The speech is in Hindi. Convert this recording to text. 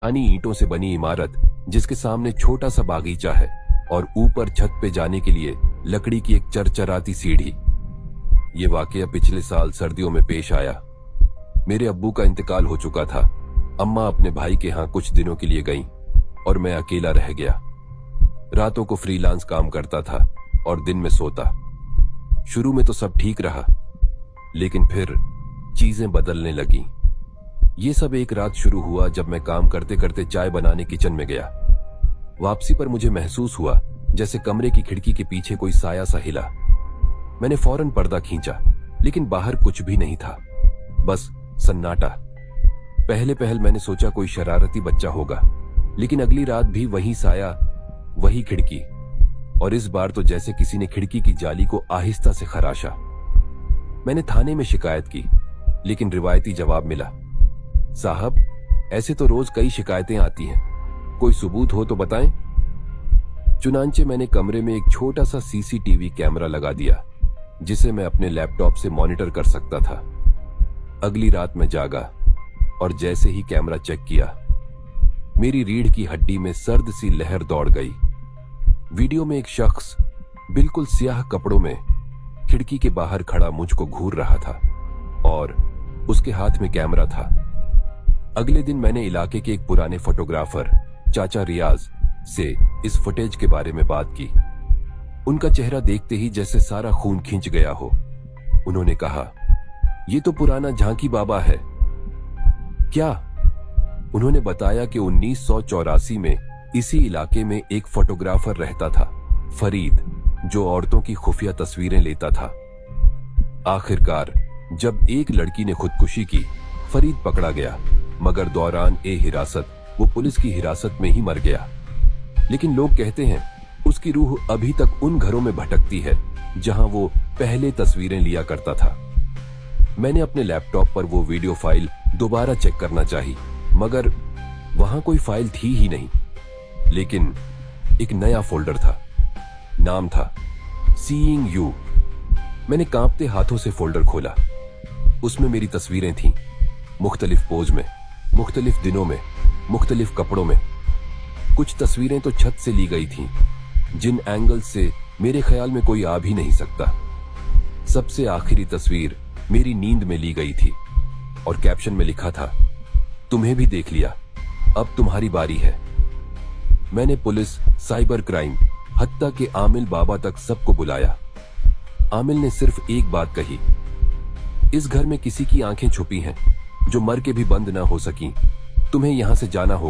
पुरानी ईंटों से बनी इमारत जिसके सामने छोटा सा बागीचा है और ऊपर छत पे जाने के लिए लकड़ी की एक चरचराती सीढ़ी। ये वाकया पिछले साल सर्दियों में पेश आया। मेरे अब्बू का इंतकाल हो चुका था। अम्मा अपने भाई के यहाँ कुछ दिनों के लिए गईं और मैं अकेला रह गया। रातों को फ्रीलांस काम करता था और दिन में सोता। शुरू में तो सब ठीक रहा, लेकिन फिर चीजें बदलने लगीं। ये सब एक रात शुरू हुआ जब मैं काम करते करते चाय बनाने किचन में गया। वापसी पर मुझे महसूस हुआ जैसे कमरे की खिड़की के पीछे कोई साया सा हिला। मैंने फौरन पर्दा खींचा, लेकिन बाहर कुछ भी नहीं था, बस सन्नाटा। पहले मैंने सोचा कोई शरारती बच्चा होगा, लेकिन अगली रात भी वही साया, वही खिड़की, और इस बार तो जैसे किसी ने खिड़की की जाली को आहिस्ता से खराशा। मैंने थाने में शिकायत की, लेकिन रिवायती जवाब मिला, साहब ऐसे तो रोज कई शिकायतें आती हैं, कोई सबूत हो तो बताएं। चुनांचे मैंने कमरे में एक छोटा सा सीसीटीवी कैमरा लगा दिया, जिसे मैं अपने लैपटॉप से मॉनिटर कर सकता था। अगली रात मैं जागा और जैसे ही कैमरा चेक किया, मेरी रीढ़ की हड्डी में सर्द सी लहर दौड़ गई। वीडियो में एक शख्स बिल्कुल स्याह कपड़ों में खिड़की के बाहर खड़ा मुझको घूर रहा था और उसके हाथ में कैमरा था। अगले दिन मैंने इलाके के एक पुराने फोटोग्राफर चाचा रियाज से इस फुटेज के बारे में बात की। उनका चेहरा देखते ही जैसे सारा खून खींच गया हो। उन्होंने कहा, ये तो पुराना झांकी बाबा है। क्या? उन्होंने बताया कि 1984 में इसी इलाके में एक फोटोग्राफर रहता था, फरीद, जो औरतों की खुफिया तस्वीरें लेता था। आखिरकार जब एक लड़की ने खुदकुशी की, फरीद पकड़ा गया, मगर दौरान हिरासत वो पुलिस की हिरासत में ही मर गया। लेकिन लोग कहते हैं उसकी रूह अभी तक उन घरों में भटकती है जहां वो पहले तस्वीरें लिया करता था। मैंने अपने लैपटॉप पर वो वीडियो फाइल दोबारा चेक करना चाही, मगर वहां कोई फाइल थी ही नहीं। लेकिन एक नया फोल्डर था, नाम था सीइंग यू। मैंने कांपते हाथों से फोल्डर खोला। उसमें मेरी तस्वीरें थीं, मुख्तलिफ पोज में, मुख्तलिफ दिनों में, मुख्तलिफ कपड़ों में। कुछ तस्वीरें तो छत से ली गई थीं, जिन एंगल से मेरे ख्याल में कोई आ भी नहीं सकता। सबसे आखिरी तस्वीर मेरी नींद में ली गई थी और कैप्शन में लिखा था, तुम्हें भी देख लिया, अब तुम्हारी बारी है। मैंने पुलिस, साइबर क्राइम, हत्ता के आमिल बाबा तक सबको बुलाया। आमिल ने सिर्फ एक बात कही, इस घर में किसी की आंखें छुपी हैं जो मर के भी बंद ना हो सकी। तुम्हें यहां से जाना होगा।